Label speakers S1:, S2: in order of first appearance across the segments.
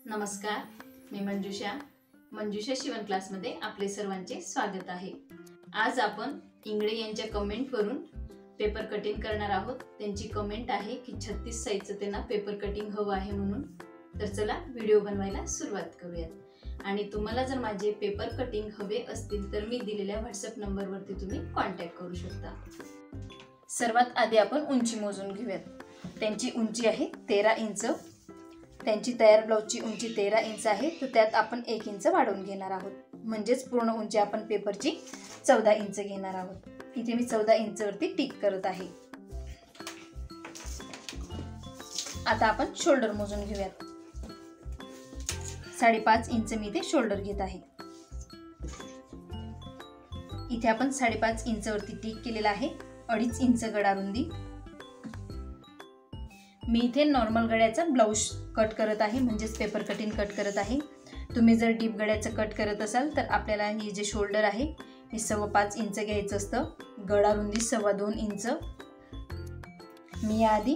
S1: नमस्कार, मी मंजुषा शिवण क्लासमध्ये आपले सर्वांचे स्वागत आहे। आज आपण इंगळे यांच्या कमेंटवरून पेपर कटिंग करणार आहोत। त्यांची कमेंट आहे की 36 साइजचं त्यांना पेपर कटिंग हवं आहे म्हणून। तर चला व्हिडिओ बनवायला सुरुवात करूयात। आणि तुम्हाला जर माझे पेपर कटिंग हवे असतील तर मी दिलेल्या WhatsApp नंबरवरती तुम्ही कॉन्टॅक्ट करू शकता। सर्वात आधी आपण उंची मोजून घेऊयात। त्यांची उंची आहे 13 इंच। त्यांची तयार ब्लाउजची उंची 13 इंच आहे, तर त्यात आपण 1 इंच वाढवून घेणार आहोत। म्हणजेच पूर्ण उंची आपण पेपरची 14 इंच घेणार आहोत। इथे मी 14 इंच वरती टिक करत आहे। आता आपण शोल्डर मोजून घेऊयात। 5.5 इंच मी इथे शोल्डर घेत आहे। इथे आपण 5.5 इंच वरती टिक केलेला आहे। 2.5 इंच गळा रुंदी। मी इथे नॉर्मल गळ्याचा ब्लाउज कट करत आहे, म्हणजेच पेपर कटिंग कट करत आहे। तुम्ही जर डीप गळ्याचं कट करत असाल तर आपल्याला हे जे शोल्डर आहे हे 5.25 इंच घ्यायचं असतं। गळा रुंदी 2.25 इंच। मी याआधी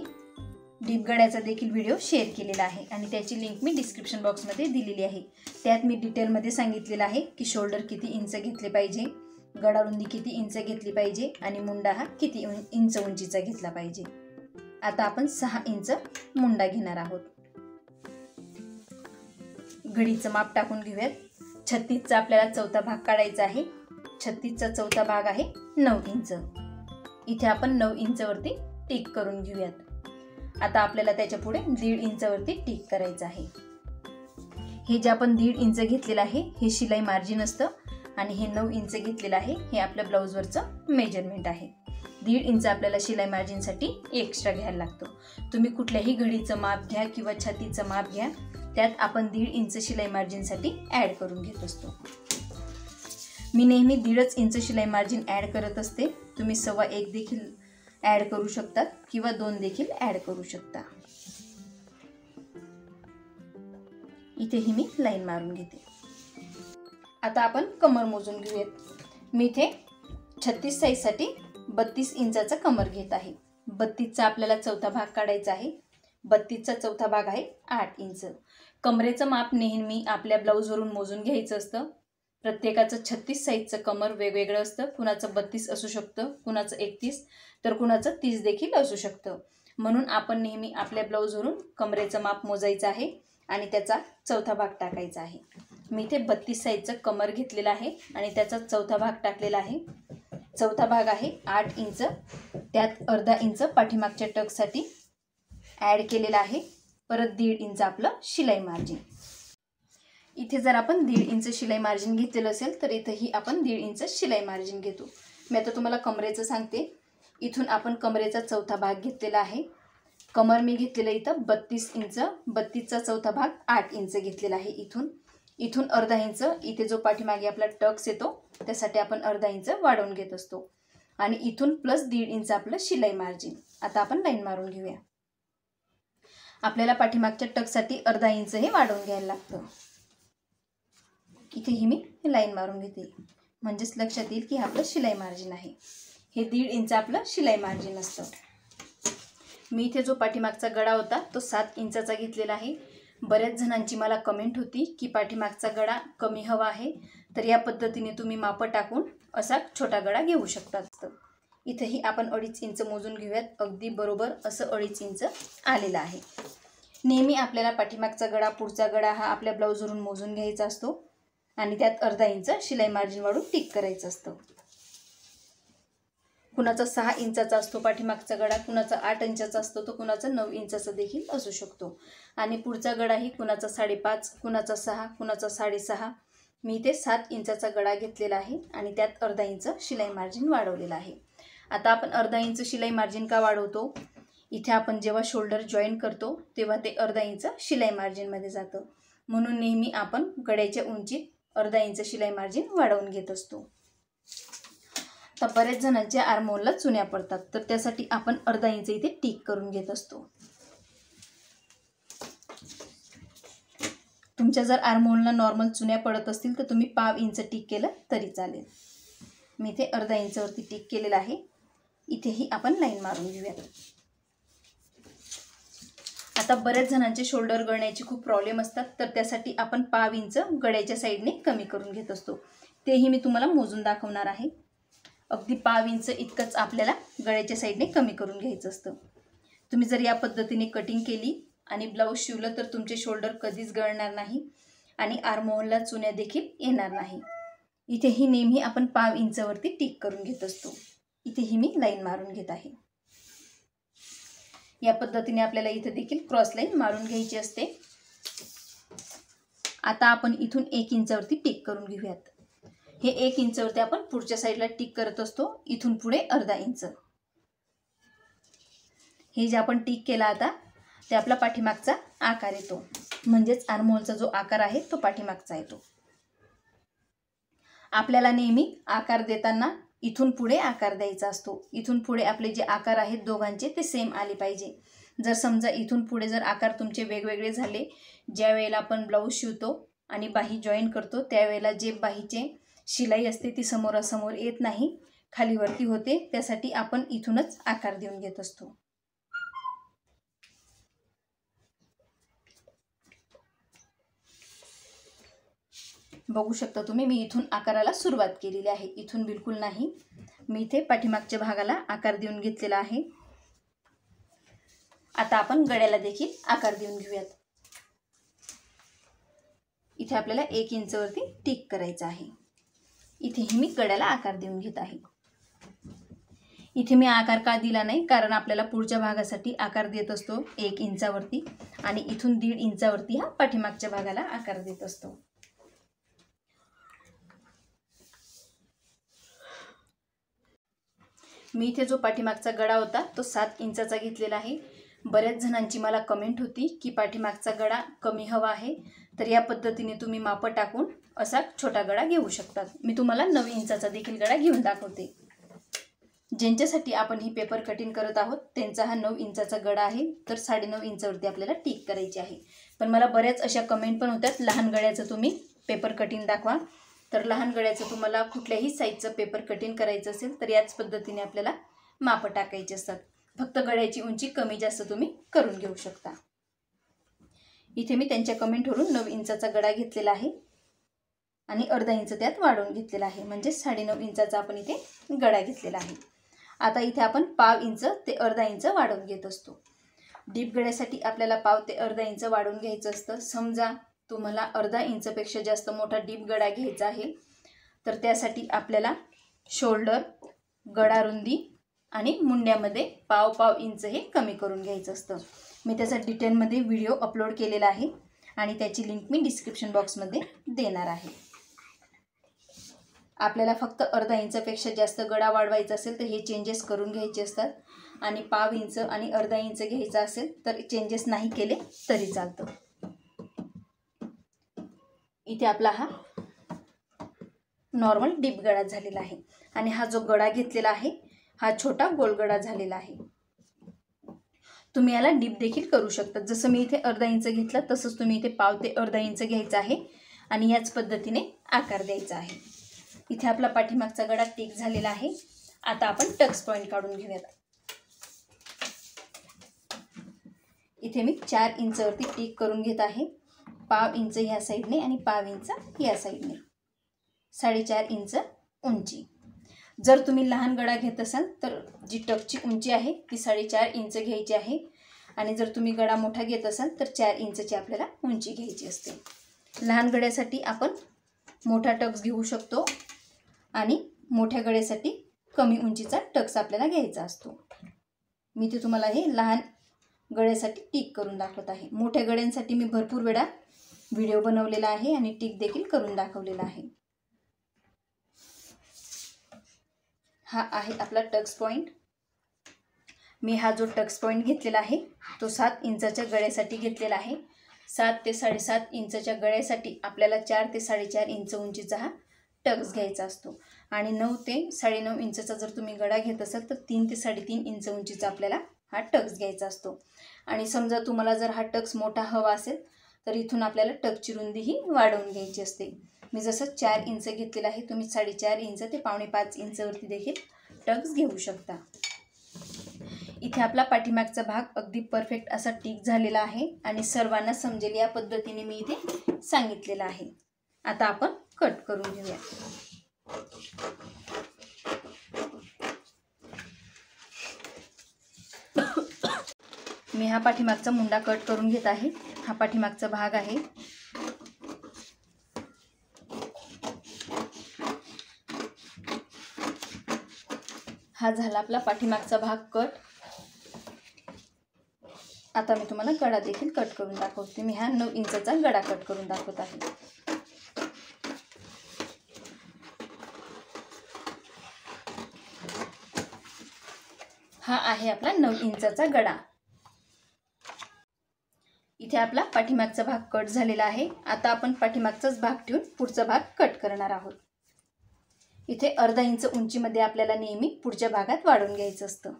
S1: डीप गळ्याचा देखील व्हिडिओ शेअर केलेला आहे आणि त्याची लिंक मी डिस्क्रिप्शन बॉक्समध्ये दिलेली आहे। त्यात मी डिटेलमध्ये सांगितलेलं आहे की शोल्डर किती इंच घेतले पाहिजे, गळा रुंदी किती इंच घेतली पाहिजे आणि मुंडा हा किती इंच उंचीचा घेतला पाहिजे। आता आपण 6 इंच मुंडा घेणार आहोत। घडीचं माप टाकून घेऊयात। 36 चा आपल्याला चौथा भाग काढायचा आहे। 36 चा चौथा भाग आहे 9 इंच। इथे आपण 9 इंच वरती टिक करून घेऊयात। आता आपल्याला त्याच्या पुढे 1.5 इंच वरती टिक करायचं आहे। हे जे आपण 1.5 इंच घेतलेलं आहे हे शिलाई मार्जिन असतं आणि हे 9 इंच घेतलेलं आहे हे आपल्या ब्लाउज वरचं मेजरमेंट आहे। 1.5 इंच आपल्याला शिलाई मार्जिन साठी एक्स्ट्रा घ्यायला लागतो। तुम्ही कुठल्याही घडीचं माप घ्या किंवा छातीचं माप घ्या, त्यात आपण 1.5 इंच शिलाई मार्जिन साठी ऍड करून घेत असतो। मी नेहमी 1.5 इंच शिलाई मार्जिन ऍड करत असते। तुम्ही 1.25 देखील ऍड करू शकता किंवा 2 देखील ऍड करू शकता। इथेही मी लाईन मारून घेते। आता आपण कमर मोजून घेऊयात। मी इथे 36 साइज साठी 32 इंचाचा कमर घेत आहे। 32 चा आपल्याला चौथा भाग काढायचा आहे। 32 चा चौथा भाग आहे 8 इंच। कमरेचं माप नेहमी आपल्या ब्लाउज वरून मोजून घ्यायचं असतं। प्रत्येकाचं 36 साइजचं कमर वेगवेगळं असतं। कुणाचं 32 असू शकतं, कुणाचं 31 तर कुणाचं 30 देखील असू शकतं। म्हणून आपण नेहमी आपल्या ब्लाउज वरून कमरेचं माप मोजायचं आहे आणि त्याचा चौथा भाग टाकायचा आहे। मी इथे 32 साइजचं कमर घेतलेला आहे आणि त्याचा चौथा भाग टाकलेला आहे। चौथा भाग आहे 8 इंच। त्यात अर्धा इंच पाठीमागच्या टक्ससाठी ऍड केलेला आहे। परत 1.5 इंच आपलं शिलाई मार्जिन। इथे जर आपण 1.5 इंच शिलाई मार्जिन घेतलेलं असेल तर इथेही आपण 1.5 इंच शिलाई मार्जिन घेतो। मी आता तुम्हाला कमरेचं सांगते। इथून आपण कमरेचा चौथा भाग घेतलेला आहे। कमर मी घेतलेलं इथं 32 इंच। 32 चा चौथा भाग 8 इंच घेतलेला आहे। इथून अर्धा इंच इथे जो पाठीमागे आपला टक्स येतो त्यासाठी आपण अर्धा इंच वाढवून घेत असतो आणि इथून प्लस 1.5 इंच आपलं शिलाई मार्जिन। आता आपण लाईन मारून घेऊया। आपल्याला पाठीमागच्या टक्ससाठी अर्धा इंच हे वाढवून घ्यायला लागतं। इथेही मी लाईन मारून घेते, म्हणजेच लक्षात येईल की आपलं शिलाई मार्जिन आहे। हे 1.5 इंच आपलं शिलाई मार्जिन असतं। मी इथे जो पाठीमागचा गळा होता तो 7 इंचाचा घेतलेला आहे। बऱ्याच जणांची मला कमेंट होती की पाठीमागचा गळा कमी हवा आहे, तर या पद्धतीने तुम्ही माप टाकून असा छोटा गळा घेऊ शकतात। इथेही आपण 2.5 इंच मोजून घेऊयात। अगदी बरोबर असं 2.5 इंच आलेला आहे। नेहमी आपल्याला पाठीमागचा गळा पुढचा गळा हा आपल्या ब्लाउजवरून मोजून घ्यायचा असतो आणि त्यात अर्धा इंच शिलाई मार्जिन वाढून टिक करायचं असतं। कुणाचा 6 इंचाचा असतो पाठीमागचा गळा, कुणाचा 8 इंचाचा असतो, तर कुणाचा 9 इंचाचा देखील असू शकतो। आणि पुढचा गळाही कुणाचा 5.5, कुणाचा 6, कुणाचा 6.5। मी इथे 7 इंचाचा गळा घेतलेला आहे आणि त्यात अर्धा इंच शिलाई मार्जिन वाढवलेला आहे। आता आपण अर्धा इंच शिलाई मार्जिन का वाढवतो? इथे आपण जेव्हा शोल्डर जॉईन करतो तेव्हा ते अर्धा इंच शिलाई मार्जिनमध्ये जातं। म्हणून नेहमी आपण गळ्याच्या उंचीत अर्धा इंच शिलाई मार्जिन वाढवून घेत असतो। तर बरेच जणांच्या आर्महोलला चुन्या पडतात, तर त्यासाठी आपण अर्धा इंच इथे टिक करून घेत असतो। तुमच्या जर आर्महोलला नॉर्मल चुन्या पडत असतील तर तुम्ही 1/2 इंच टिक केलं तरी चालेल। मी इथे अर्धा इंच वरती टिक केलेला आहे। इथेही आपण लाईन मारून घेऊया। आता आता बऱ्याच जणांचे शोल्डर गळण्याची खूप प्रॉब्लेम असतात, तर त्यासाठी आपण 1/2 इंच गळ्याच्या साईडने कमी करून घेत असतो. तेही मी तुम्हाला मोजून दाखवणार आहे. अगदी 1/2 इंच इतकंच आपल्याला गळ्याच्या साईडने कमी करून घ्यायचं असतं. तुम्ही जर या पद्धतीने कटिंग केली आणि ब्लाऊज शिवलं तर तुमचे शोल्डर कधीच गळणार नाही आणि आर्महोलला चुन्या देखील येणार नाही. इथेही नेहमी आपण 1/2 इंचावरती टिक करून घेत असतो. इथेही मी लाईन मारून घेत आहे. या पद्धतीने आपल्याला इथे देखील क्रॉस लाईन मारून घ्यायची असते. आता आपण इथून 1 इंचावरती टिक करून घेऊयात. हे 1 इंचावरती आपण पुढच्या साईडला टिक करत असतो. इथून पुढे अर्धा इंच. हे जे आपण टिक केला आता ते आपला पाठीमागचा आकार येतो, म्हणजेच आर्महोलचा जो आकार आहे तो पाठीमागचा येतो. आपल्याला नेहमी आकार देताना इथून पुढे आकार द्यायचा असतो. इथून पुढे आपले जे आकार आहेत दोघांचे ते सेम आले पाहिजे. जर समजा इथून पुढे जर आकार तुमचे वेगवेगळे झाले, ज्या वेळेला आपण ब्लाऊज शिवतो आणि बाही जॉईन करतो त्यावेळेला जे बाहीचे शिलाई असते ती समोरासमोर येत नाही, खालीवरती होते, त्यासाठी आपण इथूनच आकार देऊन घेत असतो. बघू शकता तुम्ही, मी इथून आकाराला सुरुवात केलेली आहे. इथून बिलकुल नाही, मी इथे पाठीमागच्या भागाला आकार देऊन घेतलेला आहे. आता आपण गळ्याला देखील आकार देऊन घेऊयात. इथे आपल्याला 1 इंचावरती टिक करायचं आहे. इथेही मी गळ्याला आकार देऊन घेत आहे. इथे मी आकार का दिला नाही, कारण आपल्याला पुढच्या भागासाठी आकार देत असतो 1 इंचावरती आणि इथून 1.5 इंचावरती हा पाठीमागच्या भागाला आकार देत असतो. मी इथे जो पाठीमागचा गळा होता तो 7 इंचाचा घेतलेला आहे. बऱ्याच जणांची मला कमेंट होती की पाठीमागचा गळा कमी हवा आहे, तर या पद्धतीने तुम्ही माप टाकून असा छोटा गळा घेऊ शकतात. मी तुम्हाला 9 इंचाचा देखील गळा घेऊन दाखवते. ज्यांच्यासाठी आपण ही पेपर कटिंग करत आहोत त्यांचा हा 9 इंचाचा गळा आहे, तर 9.5 इंचावरती आपल्याला टिक करायची आहे. पण मला बऱ्याच अशा कमेंट पण होत्यात लहान गळ्याचं तुम्ही पेपर कटिंग दाखवा. तर लहान गळ्याचं तुम्हाला कुठल्याही साईजचं पेपर कटिंग करायचं असेल तर याच पद्धतीने आपल्याला माप टाकायची असतात. फक्त गळ्याची उंची कमी जास्त तुम्ही करून घेऊ शकता. इथे मी त्यांच्या कमेंटवरून 9 इंचाचा गळा घेतलेला आहे आणि अर्धा इंच त्यात वाढवून घेतलेला आहे, म्हणजे 9.5 इंचाचा आपण इथे गळा घेतलेला आहे. आता इथे आपण 1/2 इंच ते अर्धा इंच वाढवून घेत असतो. डीप गळ्यासाठी आपल्याला 1/2 ते अर्धा इंच वाढवून घ्यायचं असतं. समजा तुम्हाला अर्धा इंचपेक्षा जास्त मोठा डीप गळा घ्यायचा आहे, तर त्यासाठी आपल्याला शोल्डर, गळा रुंदी आणि मुंड्यामध्ये 1/2 इंच हे कमी करून घ्यायचं असतं. मी त्याचा डिटेलमध्ये व्हिडिओ अपलोड केलेला आहे आणि त्याची लिंक मी डिस्क्रिप्शन बॉक्समध्ये देणार आहे. आपल्याला फक्त अर्धा इंचपेक्षा जास्त गळा वाढवायचा असेल तर हे चेंजेस करून घ्यायचे असतात आणि 1/2 इंच आणि अर्धा इंच घ्यायचा असेल तर चेंजेस नाही केले तरी चालतं. इथे आपला हा नॉर्मल डीप गळा झालेला आहे आणि हा जो गळा घेतलेला आहे हा छोटा गोल गळा झालेला आहे. तुम्ही याला डीप देखील करू शकता. जसं मी इथे अर्धा इंच घेतला तसंच तुम्ही इथे 1/2 ते अर्धा इंच घ्यायचा आहे आणि याच पद्धतीने आकार द्यायचा आहे. इथे आपला पाठीमागचा गळा टिक झालेला आहे. आता आपण टक्स पॉईंट काढून घेऊयात. इथे मी 4 इंचवरती टिक करून घेत आहे. 1/2 इंच ह्या साईडने आणि 1/2 इंच या साईडने, 4.5 इंच उंची. जर तुम्ही लहान गळा घेत असाल तर जी टक्सची उंची आहे ती 4.5 इंच घ्यायची आहे आणि जर तुम्ही गळा मोठा घेत असाल तर 4 इंचची आपल्याला उंची घ्यायची असते. लहान गळ्यासाठी आपण मोठा टक्स घेऊ शकतो आणि मोठ्या गळ्यासाठी कमी उंचीचा टक्स आपल्याला घ्यायचा असतो. मी ते तुम्हाला हे लहान गळ्यासाठी टिक करून दाखवत आहे. मोठ्या गळ्यांसाठी मी भरपूर वेळा व्हिडिओ बनवलेला आहे आणि टिक देखील करून दाखवलेला आहे. हा आहे आपला टक्स पॉईंट. मी हा जो टक्स पॉईंट घेतलेला आहे तो 7 इंचाच्या गळ्यासाठी घेतलेला आहे. 7 ते 7.5 इंचाच्या गळ्यासाठी आपल्याला 4 ते 4.5 इंच उंचीचा हा टक्स घ्यायचा असतो आणि 9 ते 9.5 इंचचा जर तुम्ही गळा घेत असाल तर 3 ते 3.5 इंच उंचीचा आपल्याला हा टक्स घ्यायचा असतो. आणि समजा तुम्हाला जर हा टक्स मोठा हवा असेल तर इथून आपल्याला टक्सची रुंदीही वाढवून घ्यायची असते. मी जसं 4 इंच घेतलेला आहे, तुम्ही 4.5 इंच ते 4.5 इंचवरती देखील टक्स घेऊ शकता. इथे आपला पाठीमागचा भाग अगदी परफेक्ट असा टिक झालेला आहे आणि सर्वांना समजेल या पद्धतीने मी इथे सांगितलेलं आहे. आता आपण कट करून घेऊया. मी हा पाठीमागचा मुंडा कट करून घेत आहे. हा पाठीमागचा भाग आहे. हा झाला आपला पाठीमागचा भाग कट. आता मी तुम्हाला गळा देखील कट करून दाखवते. मी हा 9 इंचाचा गळा कट करून दाखवत आहे. हा आहे आपला 9 इंचाचा गळा. इथे आपला पाठीमागचा भाग कट झालेला आहे. आता आपण पाठीमागचाच भाग ठेवून पुढचा भाग कट करणार आहोत. इथे अर्धा इंच उंचीमध्ये आपल्याला नेहमी पुढच्या भागात वाढवून घ्यायचं असतं.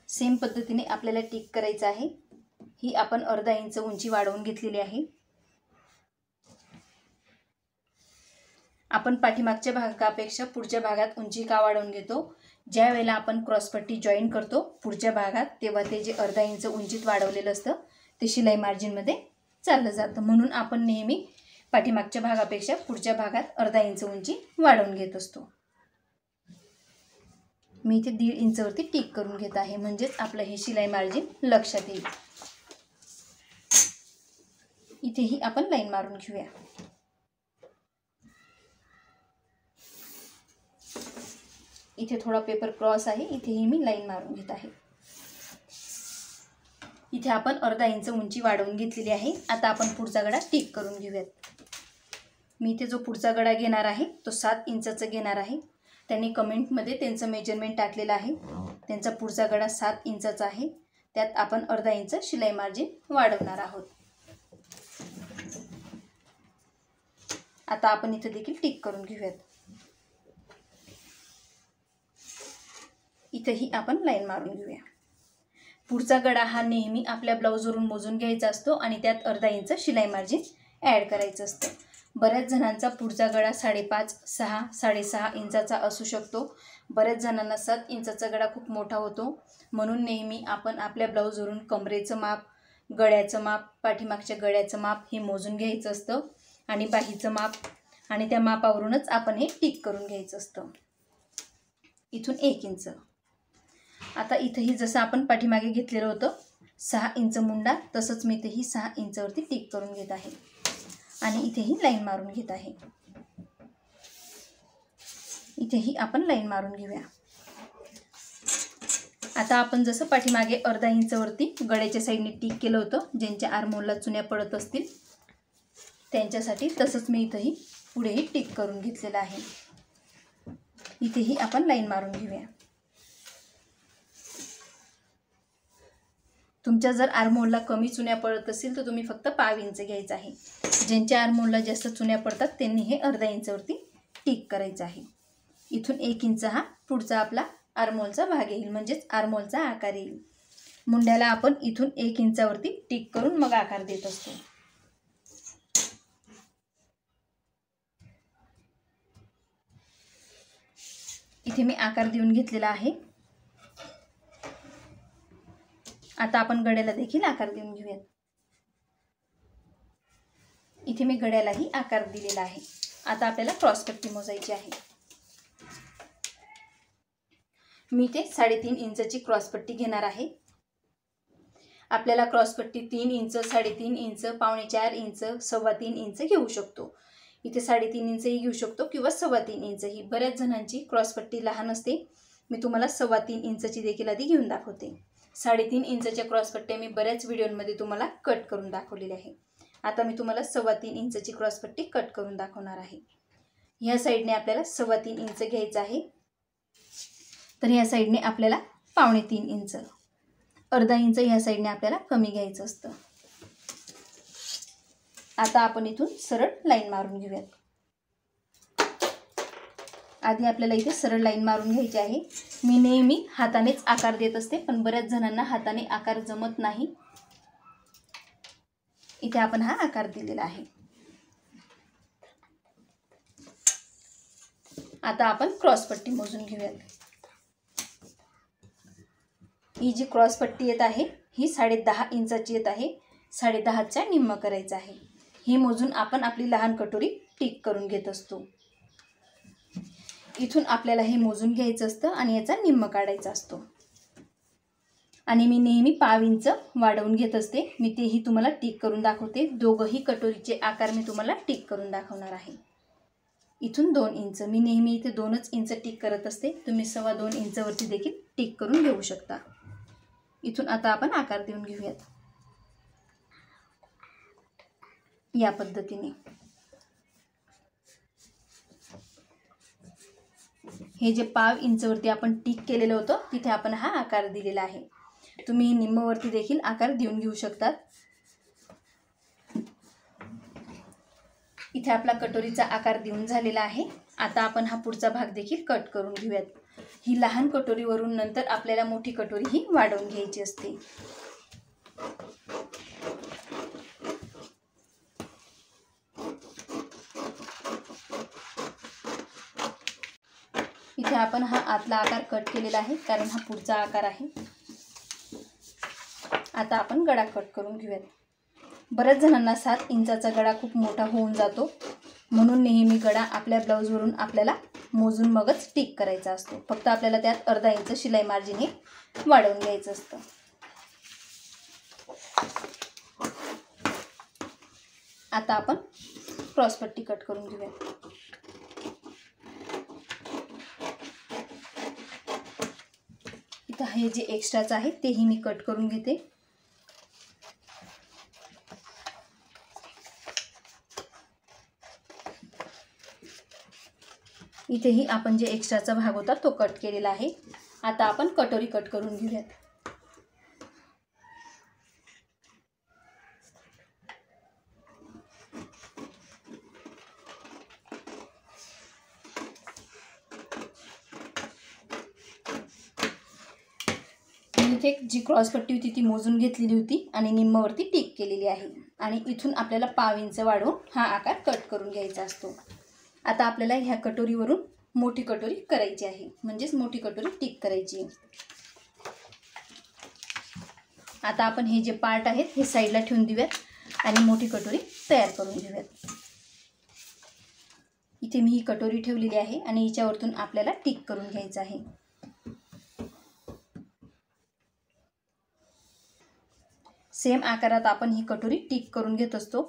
S1: सेम पद्धतीने आपल्याला टिक करायचं आहे. ही आपण अर्धा इंच उंची वाढवून घेतलेली आहे. आपण पाठीमागच्या भागापेक्षा पुढच्या भागात उंची का वाढवून घेतो? ज्या वेळेला आपण क्रॉसपट्टी जॉईन करतो पुढच्या भागात, तेव्हा ते जे अर्धा इंच उंचीत वाढवलेलं असतं ते शिलाई मार्जिनमध्ये चाललं जातं. म्हणून आपण नेहमी पाठीमागच्या भागापेक्षा पुढच्या भागात अर्धा इंच उंची वाढवून घेत असतो. मी इथे 1.5 इंचवरती टिक करून घेत आहे, म्हणजेच आपलं हे शिलाई मार्जिन लक्षात येईल. इथेही आपण लाईन मारून घेऊया. इथे थोडा पेपर क्रॉस आहे, इथेही मी लाईन मारून घेत आहे. इथे आपण अर्धा इंच उंची वाढवून घेतलेली आहे. आता आपण पुढचा गळा टिक करून घेऊयात. मी इथे जो पुढचा गळा घेणार आहे तो 7 इंचाचा घेणार आहे. त्यांनी कमेंटमध्ये त्यांचं मेजरमेंट टाकलेलं आहे. त्यांचा पुढचा गळा 7 इंचाचा आहे. त्यात आपण अर्धा इंच शिलाई मार्जिन वाढवणार आहोत. आता आपण इथे देखील टिक करून घेऊयात. इथेही आपण लाईन मारून घेऊया. पुढचा गळा हा नेहमी आपल्या ब्लाऊजवरून मोजून घ्यायचा असतो आणि त्यात अर्धा इंच शिलाई मार्जिन ॲड करायचं असतं. बऱ्याच जणांचा पुढचा गळा 5.5, 6, 6.5 इंचाचा असू शकतो. बऱ्याच जणांना 7 इंचाचा गळा खूप मोठा होतो. म्हणून नेहमी आपण आपल्या ब्लाऊजवरून कमरेचं माप, गळ्याचं माप, पाठीमागच्या गळ्याचं माप हे मोजून घ्यायचं असतं आणि बाहीचं माप, आणि त्या मापावरूनच आपण हे टिक करून घ्यायचं असतं. इथून 1 इंच. आता इथेही जसं आपण पाठीमागे घेतलेलं होतं 6 इंच मुंडा, तसंच मी इथेही 6 इंचावरती टिक करून घेत आहे आणि इथेही लाईन मारून घेत आहे. इथेही आपण लाईन मारून घेऊया. आता आपण जसं पाठीमागे अर्धा इंचावरती गळ्याच्या साईडने टिक केलं होतं, ज्यांच्या आर्महोलला चुन्या पडत असतील त्यांच्यासाठी, तसंच मी इथेही पुढेही टिक करून घेतलेलं आहे. इथेही आपण लाईन मारून घेऊया. तुमच्या जर आर्महोलला कमी चुन्या पडत असेल तर तुम्ही फक्त 1/2 इंच घ्यायचं आहे. ज्यांच्या आर्महोलला जास्त चुन्या पडतात त्यांनी हे अर्धा इंचावरती टिक करायचं आहे. इथून 1 इंच हा पुढचा आपला आर्महोलचा भाग येईल, म्हणजेच आर्महोलचा आकार येईल. मुंड्याला आपण इथून 1 इंचावरती टिक करून मग आकार देत असतो. इथे मी आकार देऊन घेतलेला आहे. आता आपण गळ्याला देखील आकार देऊन घेऊयात. इथे मी गळ्यालाही आकार दिलेला आहे. आता आपल्याला क्रॉसपट्टी मोजायची आहे. मी इथे 3.5 इंचाची क्रॉसपट्टी घेणार आहे. आपल्याला क्रॉसपट्टी 3 इंच, 3.5 इंच, 4.25 इंच, 3.25 इंच घेऊ शकतो. इथे 3.5 इंचही घेऊ शकतो किंवा 3.25 इंचही. बऱ्याच जणांची क्रॉसपट्टी लहान असते. मी तुम्हाला 3.25 इंचची देखील आधी घेऊन दाखवते. 3.5 इंचच्या क्रॉसपट्ट्या मी बऱ्याच व्हिडिओमध्ये तुम्हाला कट करून दाखवलेले आहे. आता मी तुम्हाला 3.25 इंचची क्रॉसपट्टी कट करून दाखवणार आहे. ह्या साईडने आपल्याला 3.25 इंच घ्यायचं आहे, तर ह्या साईडने आपल्याला 3.25 इंच, अर्धा इंच ह्या साईडने आपल्याला कमी घ्यायचं असतं. आता आपण इथून सरळ लाईन मारून घेऊयात. आधी आपल्याला इथे सरळ लाईन मारून घ्यायची आहे. मी नेहमी हातानेच आकार देत असते, पण बऱ्याच जणांना हाताने आकार जमत नाही. इथे आपण हा आकार दिलेला आहे. आता आपण क्रॉसपट्टी मोजून घेऊयात। ही जी क्रॉसपट्टी येत आहे ही 10.5 इंचाची येत आहे। 10.5च्या निम्म करायचं आहे। हे मोजून आपण आपली लहान कटोरी टिक करून घेत असतो। इथून आपल्याला हे मोजून घ्यायचं असतं आणि याचा निम्म काढायचा असतो। आणि मी नेहमी 1/2 इंच वाढवून घेत असते। मी तेही तुम्हाला टिक करून दाखवते। दोघंही कटोरीचे आकार मी तुम्हाला टिक करून दाखवणार आहे। इथून 2 इंच, मी नेहमी इथे 2च इंच टिक करत असते। तुम्ही 2.25 इंचवरती देखील टिक करून घेऊ शकता। इथून आता आपण आकार देऊन घेऊयात या पद्धतीने। हे जे 1/2 इंचवरती आपण टिक केलेलं होतं तिथे आपण हा आकार दिलेला आहे। तुम्ही निम्मवरती देखील आकार देऊन घेऊ शकतात। इथे आपला कटोरीचा आकार देऊन झालेला आहे। आता आपण हा पुढचा भाग देखील कट करून घेऊयात। ही लहान कटोरीवरून नंतर आपल्याला मोठी कटोरी ही वाढवून घ्यायची असते। इथे आपण हा आतला आकार कट केलेला आहे कारण हा पुढचा आकार आहे। आता आपण गळा कट करून घेऊयात। बऱ्याच जणांना 7 इंचाचा गळा खूप मोठा होऊन जातो, म्हणून नेहमी गळा आपल्या ब्लाऊजवरून आपल्याला मोजून मगच टिक करायचा असतो। फक्त आपल्याला त्यात अर्धा इंच शिलाई मार्जिन हे वाढवून घ्यायचं असतं। आता आपण क्रॉसपट्टी कट करून घेऊयात। इथं हे जे एक्स्ट्राचं आहे तेही मी कट करून घेते। इथेही आपण जे एक्स्ट्राचा भाग होता तो कट केलेला आहे। आता आपण कटोरी कट करून घेऊयात। इथे जी क्रॉसपट्टी होती ती मोजून घेतलेली होती आणि निम्मवरती टिक केलेली आहे आणि इथून आपल्याला 1/2 इंच वाढवून हा आकार कट करून घ्यायचा असतो। आता आपल्याला ह्या कटोरीवरून मोठी कटोरी करायची आहे, म्हणजेच मोठी कटोरी टिक करायची। आता आपण हे जे पार्ट आहेत हे साईडला ठेवून देऊयात आणि मोठी कटोरी तयार करून घेऊयात। इथे मी ही कटोरी ठेवलेली आहे आणि हिच्यावरतून आपल्याला टिक करून घ्यायचं आहे। सेम आकारात आपण ही कटोरी टिक करून घेत असतो।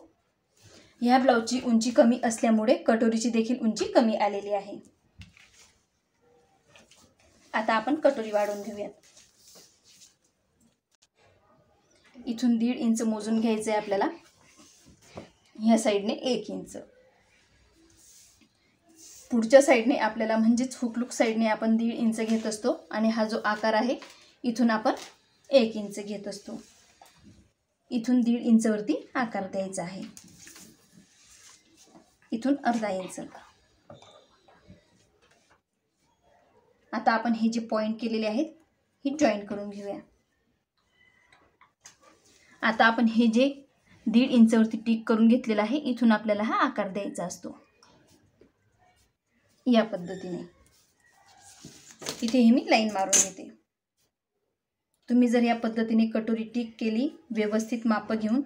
S1: ह्या ब्लाऊजची उंची कमी असल्यामुळे कटोरीची देखील उंची कमी आलेली आहे। आता आपण कटोरी वाढवून घेऊयात। इथून 1.5 इंच मोजून घ्यायचं आहे आपल्याला। ह्या साईडने 1 इंच, पुढच्या साईडने आपल्याला म्हणजेच हुकलूक साईडने आपण 1.5 इंच घेत असतो आणि हा जो आकार आहे इथून आपण 1 इंच घेत असतो। इथून 1.5 इंचवरती आकार द्यायचा आहे। इथून अर्धा इंच। आता आपण हे जे पॉइंट केलेले आहेत हे जॉईन करून घेऊया। आता आपण हे जे 1.5 इंचवरती टिक करून घेतलेला आहे इथून आपल्याला हा आकार द्यायचा असतो या पद्धतीने। इथे मी लाईन मारून घेते। तुम्ही जर या पद्धतीने कटोरी टिक केली व्यवस्थित माप घेऊन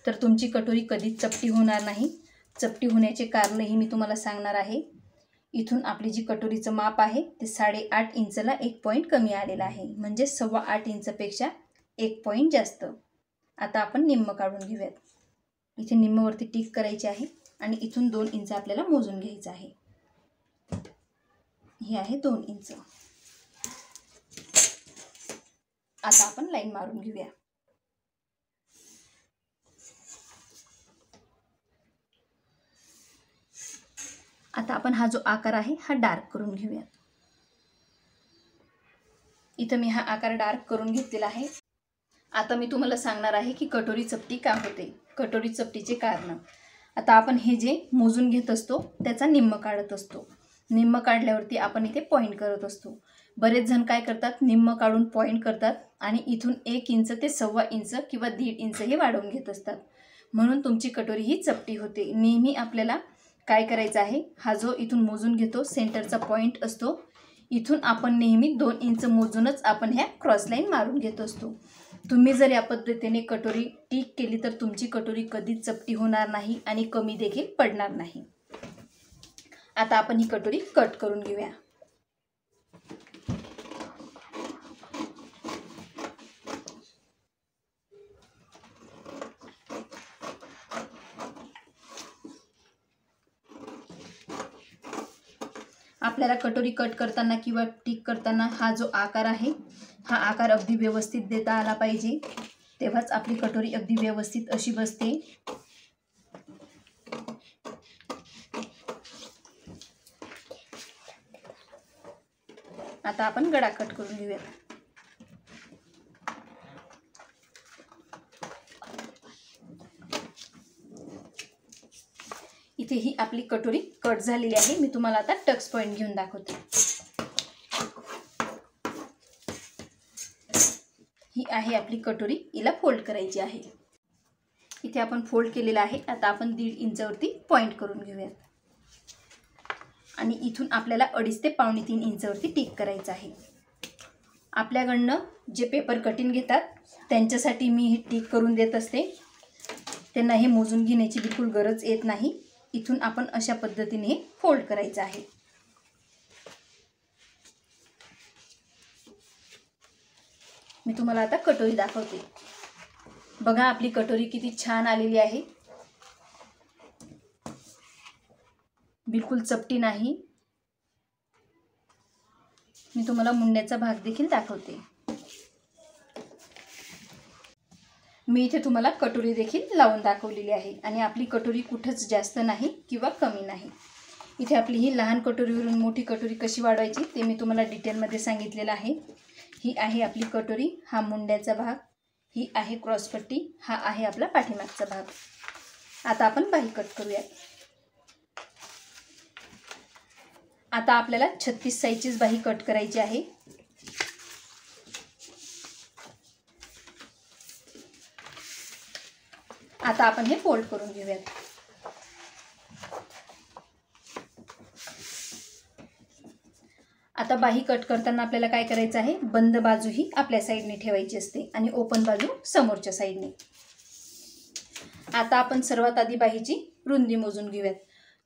S1: तर तुमची कटोरी कधीच चपटी होणार नाही। चपटी होण्याचे कारणही मी तुम्हाला सांगणार आहे। इथून आपली जी कटोरीचं माप आहे ते 8.5 इंचला 1 पॉईंट कमी आलेला आहे, म्हणजे 8.25 इंचपेक्षा 1 पॉईंट जास्त। आता आपण निम्म काढून घेऊयात। इथे निम्मवरती टिक करायची आहे आणि इथून 2 इंच आपल्याला मोजून घ्यायचं आहे। हे आहे 2 इंच। आता आपण लाईन मारून घेऊया। आता आपण हा जो आकार आहे हा डार्क करून घेऊया। इथं मी हा आकार डार्क करून घेतलेला आहे। आता मी तुम्हाला सांगणार आहे की कटोरी चपटी का होते, कटोरी चपटीचे कारण। आता आपण हे जे मोजून घेत असतो त्याचा निम्म काढत असतो। निम्म काढल्यावरती आपण इथे पॉइंट करत असतो। बरेच जण काय करतात, निम्म काढून पॉइंट करतात आणि इथून 1 इंच ते 1.25 इंच किंवा 1.5 इंच हे वाढवून घेत असतात, म्हणून तुमची कटोरी ही चपटी होते। नेहमी आपल्याला काय करायचं आहे, हा जो इथून मोजून घेतो सेंटरचा पॉईंट असतो, इथून आपण नेहमी 2 इंच मोजूनच आपण ह्या क्रॉस लाईन मारून घेत असतो. तुम्ही जर या पद्धतीने कटोरी टिक केली तर तुमची कटोरी कधीच चपटी होणार नाही आणि कमी देखील पडणार नाही. आता आपण ही कटोरी कट करून घेऊया. आपल्याला कटोरी कट करताना किंवा टिक करताना हा जो आकार आहे, हा आकार अगदी व्यवस्थित देता आला पाहिजे, तेव्हाच आपली कटोरी अगदी व्यवस्थित अशी बसते. आता आपण गळा कट करून घेऊया. इथे ही आपली कटोरी कट झालेली आहे. मी तुम्हाला आता टक्स पॉइंट घेऊन दाखवते. ही आहे आपली कटोरी, हिला फोल्ड करायची आहे. इथे आपण फोल्ड केलेला आहे. आता आपण 1.5 इंचावरती पॉइंट करून घेऊया आणि इथून आपल्याला 2.5 ते 2.25 इंचावरती टिक करायचं आहे. आपल्याकडनं जे पेपर कटिंग घेतात त्यांच्यासाठी मी हे टिक करून देत असते. त्यांना हे मोजून घेण्याची बिलकुल गरज येत नाही. इथून आपण अशा पद्धतीने फोल्ड करायचं आहे. मी तुम्हाला आता कटोरी दाखवते. बघा आपली कटोरी किती छान आलेली आहे, बिलकुल चपटी नाही. मी तुम्हाला मुंड्याचा भाग देखील दाखवते. मी इथे तुम्हाला कटोरी देखील लावून दाखवलेली आहे आणि आपली कटोरी कुठंच जास्त नाही किंवा कमी नाही. इथे आपली ही लहान कटोरीवरून मोठी कटोरी कशी वाढवायची ते मी तुम्हाला डिटेलमध्ये सांगितलेलं आहे. ही आहे आपली कटोरी, हा मुंड्याचा भाग, ही आहे क्रॉसपट्टी, हा आहे आपला पाठीमागचा भाग. आता आपण बाही कट करूया. आता आपल्याला 36 साईजचीच बाही कट करायची आहे. आता आपण हे फोल्ड करून घेऊयात. आता बाही कट करताना आपल्याला काय करायचं आहे, बंद बाजू ही आपल्या साईडने ठेवायची असते आणि ओपन बाजू समोरच्या साईडने. आता आपण सर्वात आधी बाहीची रुंदी मोजून घेऊयात.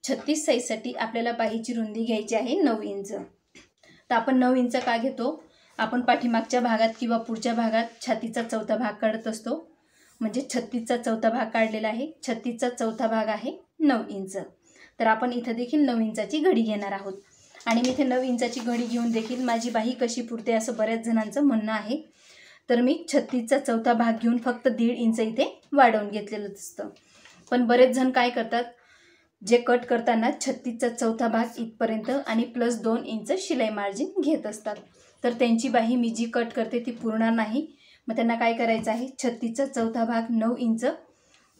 S1: 36 साईजसाठी आपल्याला बाहीची रुंदी घ्यायची आहे 9 इंच. तर आपण 9 इंच का घेतो, आपण पाठीमागच्या भागात किंवा पुढच्या भागात छातीचा चौथा भाग काढत असतो. म्हणजे 36चा चौथा भाग काढलेला आहे. 36चा चौथा भाग आहे 9 इंच. तर आपण इथं देखील 9 इंचाची घडी घेणार आहोत आणि मी इथे 9 इंचाची घडी घेऊन देखील माझी बाही कशी पुरते असं बऱ्याच जणांचं म्हणणं आहे. तर मी 36चा चौथा भाग घेऊन फक्त 1.5 इंच इथे वाढवून घेतलेलं असतं. पण बरेच जण काय करतात, जे कट करताना 36चा चौथा भाग इथपर्यंत आणि प्लस 2 इंच शिलाई मार्जिन घेत असतात. तर त्यांची बाही मी जी कट करते ती पुरणार नाही. मग त्यांना काय करायचं आहे, 36चा चौथा भाग 9 इंच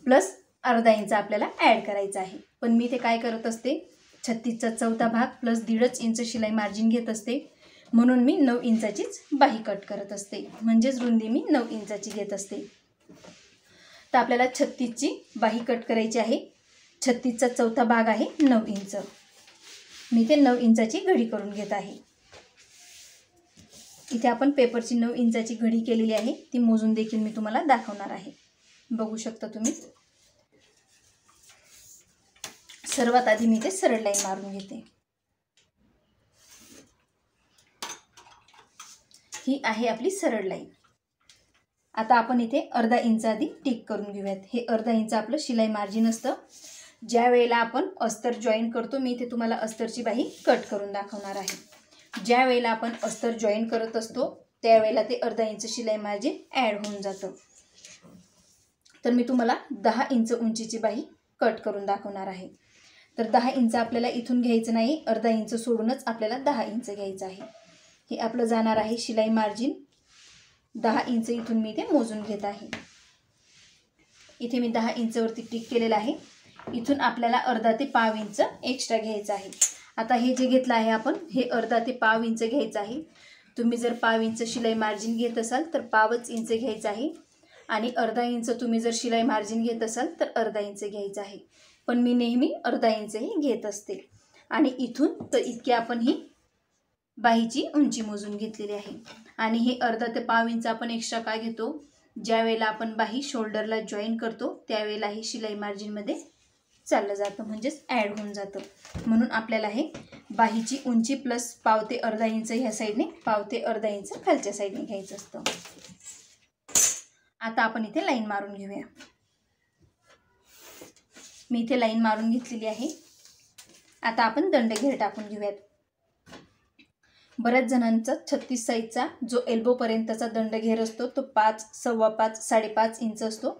S1: प्लस अर्धा इंच आपल्याला ॲड करायचा आहे. पण मी ते काय करत असते, 36चा चौथा भाग प्लस 1.5 इंच शिलाई मार्जिन घेत असते. म्हणून मी 9 इंचाचीच बाही कट करत असते. म्हणजेच रुंदी मी 9 इंचाची घेत असते. तर आपल्याला 36ची बाही कट करायची आहे. 36चा चौथा भाग आहे 9 इंच. मी ते 9 इंचाची घडी करून घेत आहे. इथे आपण पेपरची 9 इंचाची घडी केलेली आहे. ती मोजून देखील मी तुम्हाला दाखवणार आहे. बघू शकता तुम्ही. सर्वात आधी मी ते सरळ लाईन मारून घेते. ही आहे आपली सरळ लाईन. आता आपण इथे अर्धा इंच आधी टिक करून घेऊयात. हे अर्धा इंच आपलं शिलाई मार्जिन असतं. ज्या वेळेला आपण अस्तर जॉईन करतो, मी इथे तुम्हाला अस्तरची बाही कट करून दाखवणार आहे. ज्या वेळेला आपण अस्तर जॉईन करत असतो त्यावेळेला ते अर्धा इंच शिलाई मार्जिन ॲड होऊन जातं. तर मी तुम्हाला 10 इंच उंचीची बाही कट करून दाखवणार आहे. तर 10 इंच आपल्याला इथून घ्यायचं नाही, अर्धा इंच सोडूनच आपल्याला 10 इंच घ्यायचं आहे. हे आपलं जाणार आहे शिलाई मार्जिन. 10 इंच इथून मी ते मोजून घेत आहे. इथे मी 10 इंचवरती टिक केलेलं आहे. इथून आपल्याला अर्धा ते पाव इंच एक्स्ट्रा घ्यायचं आहे. आता हे जे घेतलं आहे आपण, हे अर्धा ते पाव इंच घ्यायचं आहे. तुम्ही जर पाव इंच शिलाई मार्जिन घेत असाल तर पावच इंच घ्यायचं आहे आणि अर्धा इंच तुम्ही जर शिलाई मार्जिन घेत असाल तर अर्धा इंच घ्यायचं आहे. पण मी नेहमी अर्धा इंचही घेत असते. आणि इथून तर इतकी आपण ही बाहीची उंची मोजून घेतलेली आहे. आणि हे अर्धा ते पाव इंच आपण एक्स्ट्रा का घेतो, ज्या वेळेला आपण बाही शोल्डरला जॉईन करतो त्यावेळेला ही शिलाई मार्जिनमध्ये चाललं जातं, म्हणजेच ॲड होऊन जातं. म्हणून आपल्याला हे बाहीची उंची प्लस पाव ते अर्धा इंच ह्या साईडने, पाव ते अर्धा इंच खालच्या साईडने घ्यायचं असतं. आता आपण इथे लाईन मारून घेऊया. मी इथे लाईन मारून घेतलेली आहे. आता आपण दंडघेर टाकून घेऊयात. बऱ्याच जणांचा 36 साईजचा जो एल्बोपर्यंतचा दंडघेर असतो तो 5, 5.25, 5.5 इंच असतो.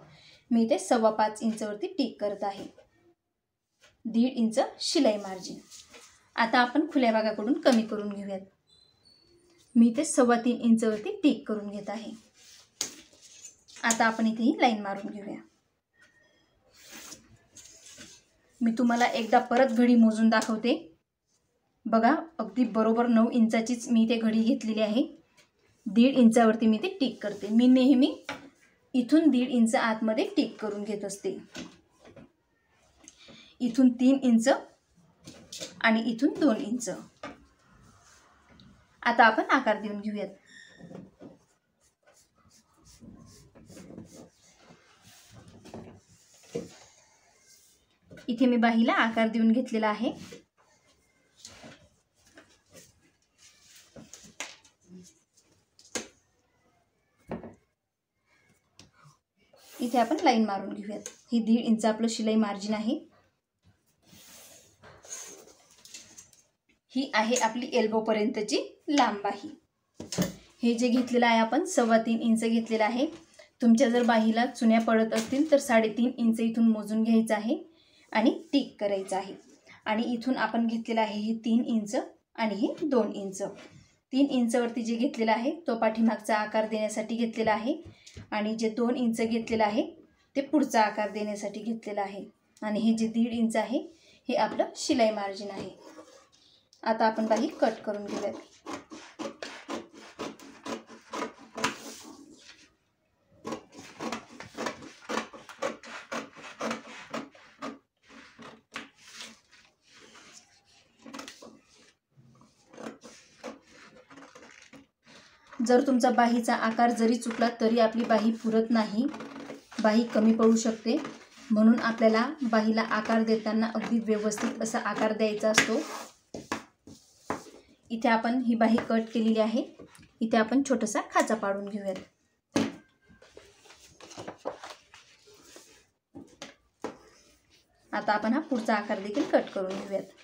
S1: मी इथे 5.25 इंचवरती टिक करत आहे. 1.5 इंच शिलाई मार्जिन. आता आपण खुल्या भागाकडून कमी करून घेऊयात. मी इथे 3.25 इंचवरती टिक करून घेत आहे. आता आपण इथे ही लाईन मारून घेऊया. मी तुम्हाला एकदा परत घडी मोजून दाखवते. बघा, अगदी बरोबर 9 इंचाचीच मी इथे घडी घेतलेली आहे. 1.5 इंचावरती मी ते टिक करते. मी नेहमी इथून 1.5 इंच आतमध्ये टिक करून घेत असते. इथून 3 इंच आणि इथून 2 इंच. आता आपण आकार देऊन घेऊयात. इथे मी बाहीला आकार देऊन घेतलेला आहे. इथे आपण लाईन मारून घेऊयात. ही 1.5 इंच आपलं शिलाई मार्जिन आहे. ही आहे आपली एल्बो पर्यंतची लांब बाही. हे जे घेतलेलं आहे आपण 3.25 इंच घेतलेलं आहे. तुमच्या जर बाहीला चुन्या पडत असतील तर 3.5 इंच इथून मोजून घ्यायचं आहे आणि टिक करायचं आहे. आणि इथून आपण घेतलेलं आहे हे 3 इंच आणि हे 2 इंच. 3 इंचवरती जे घेतलेलं आहे तो पाठीमागचा आकार देण्यासाठी घेतलेला आहे आणि जे 2 इंच घेतलेलं आहे ते पुढचा आकार देण्यासाठी घेतलेला आहे. आणि हे जे 1.5 इंच आहे हे आपलं शिलाई मार्जिन आहे. आता आपण बाही कट करून घेऊयात. जर तुमचा बाहीचा आकार जरी चुकला तरी आपली बाही पुरत नाही, बाही कमी पडू शकते. म्हणून आपल्याला बाहीला आकार देताना अगदी व्यवस्थित असा आकार द्यायचा असतो. इथे आपण ही बाही कट केलेली आहे. इथे आपण छोटासा खाचा पाडून घेऊयात. आता आपण हा पुढचा आकार देखील कट करून घेऊयात.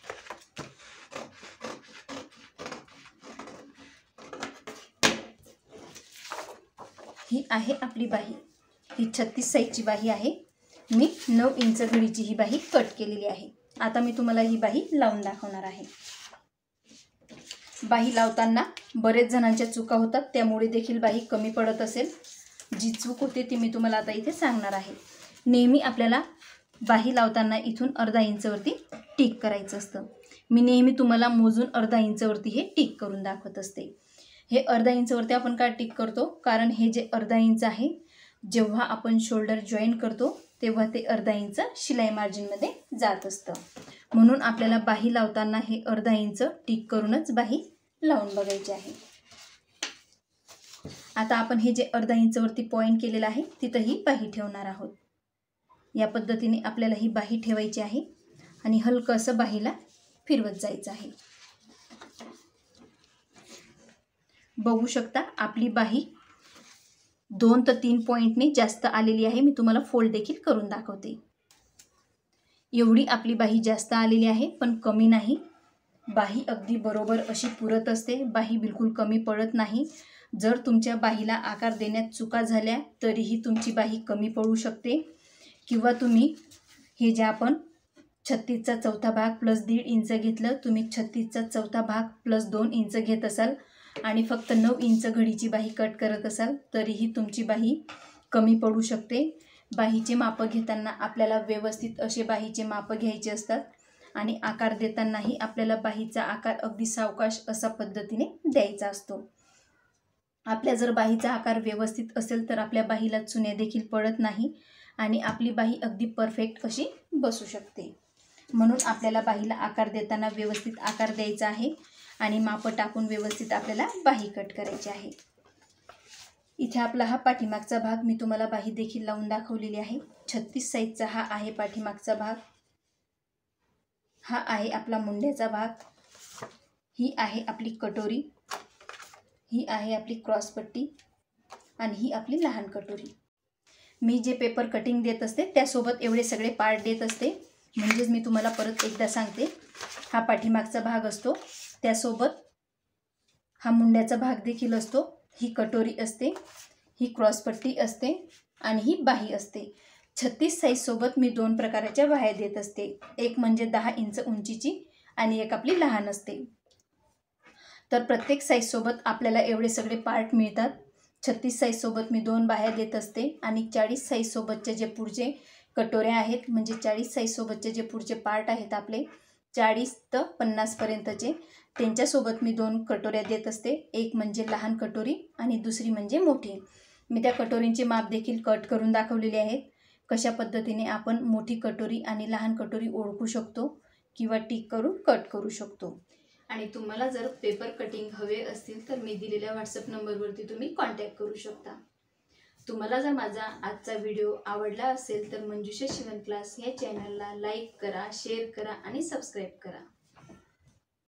S1: ही आहे आपली बाही. ही 36 साईजची बाही आहे. मी 9 इंच घडीची ही बाही कट केलेली आहे. आता मी तुम्हाला ही बाही लावून दाखवणार आहे. बाही लावताना बरेच जणांच्या चुका होतात, त्यामुळे देखील बाही कमी पडत असेल. जी चूक होते ती मी तुम्हाला आता इथे सांगणार आहे. नेहमी आपल्याला बाही लावताना इथून अर्धा इंचवरती टिक करायचं असतं. मी नेहमी तुम्हाला मोजून अर्धा इंचवरती हे टिक करून दाखवत असते. हे अर्धा इंचवरती आपण का टिक करतो, कारण हे जे अर्धा इंच आहे जेव्हा आपण शोल्डर जॉईन करतो तेव्हा ते अर्धा इंच शिलाई मार्जिनमध्ये जात असतं. म्हणून आपल्याला बाही लावताना हे अर्धा इंच टिक करूनच बाही लावून बघायची आहे. आता आपण हे जे अर्धा इंचवरती पॉईंट केलेलं आहे तिथं ही बाही ठेवणार आहोत. या पद्धतीने आपल्याला ही बाही ठेवायची आहे आणि हलकं असं बाहीला फिरवत जायचं आहे. बघू शकता आपली बाही 2 ते 3 पॉईंटने जास्त आलेली आहे. मी तुम्हाला फोल्ड देखील करून दाखवते. एवढी आपली बाही जास्त आलेली आहे पण कमी नाही. बाही अगदी बरोबर अशी पुरत असते. बाही बिलकुल कमी पडत नाही. जर तुमच्या बाहीला आकार देण्यात चुका झाल्या तरीही तुमची बाही कमी पडू शकते. किंवा तुम्ही हे जे आपण 36चा चौथा भाग प्लस 1.5 इंच घेतलं, तुम्ही 36चा चौथा भाग प्लस 2 इंच घेत असाल आणि फक्त 9 इंच घडीची बाही कट करत असाल तरीही तुमची बाही कमी पडू शकते. बाहीचे मापं घेताना आपल्याला व्यवस्थित असे बाहीचे मापं घ्यायचे असतात आणि आकार देतानाही आपल्याला बाहीचा आकार अगदी सावकाश असा पद्धतीने द्यायचा असतो. आपल्या जर बाहीचा आकार व्यवस्थित असेल तर आपल्या बाहीला चुन्या देखील पडत नाही आणि आपली बाही अगदी परफेक्ट अशी बसू शकते. म्हणून आपल्याला बाहीला आकार देताना व्यवस्थित आकार द्यायचा आहे आणि माप टाकून व्यवस्थित आपल्याला बाही कट करायची आहे. इथे आपला हा पाठीमागचा भाग मी तुम्हाला बाही देखील लावून दाखवलेली आहे. 36 साईजचा हा आहे पाठीमागचा भाग. हा आहे आपला मुंड्याचा भाग. ही आहे आपली कटोरी. ही आहे आपली क्रॉसपट्टी आणि ही आपली लहान कटोरी. मी जे पेपर कटिंग देत असते त्यासोबत एवढे सगळे पार्ट देत असते. म्हणजेच मी तुम्हाला परत एकदा सांगते, हा पाठीमागचा भाग असतो, त्यासोबत हा मुंड्याचा भाग देखील असतो, ही कटोरी असते, ही क्रॉसपट्टी असते आणि ही बाही असते. 36 साईजसोबत मी 2 प्रकारच्या बाह्या देत असते. एक म्हणजे 10 इंच उंचीची आणि एक आपली लहान असते. तर प्रत्येक साईजसोबत आपल्याला एवढे सगळे पार्ट मिळतात. 36 साईजसोबत मी 2 बाह्या देत असते आणि 40 साईजसोबतचे जे पुढचे कटोऱ्या आहेत, म्हणजे 40 साईजसोबतचे जे पुढचे पार्ट आहेत आपले 40 ते 50 पर्यंतचे, त्यांच्यासोबत मी 2 कटोऱ्या देत असते. एक म्हणजे लहान कटोरी आणि दुसरी म्हणजे मोठी. मी त्या कटोरींचे माप देखील कट करून दाखवलेले आहेत. कशा पद्धतीने आपण मोठी कटोरी आणि लहान कटोरी ओळखू शकतो किंवा टिक करून कट करू शकतो. आणि तुम्हाला जर पेपर कटिंग हवे असतील तर मी दिलेल्या व्हॉट्सअप नंबरवरती तुम्ही कॉन्टॅक्ट करू शकता. तुम्हाला जर माझा आजचा व्हिडिओ आवडला असेल तर मंजुषा शिवण क्लास या चॅनलला लाईक करा, शेअर करा आणि सबस्क्राईब करा.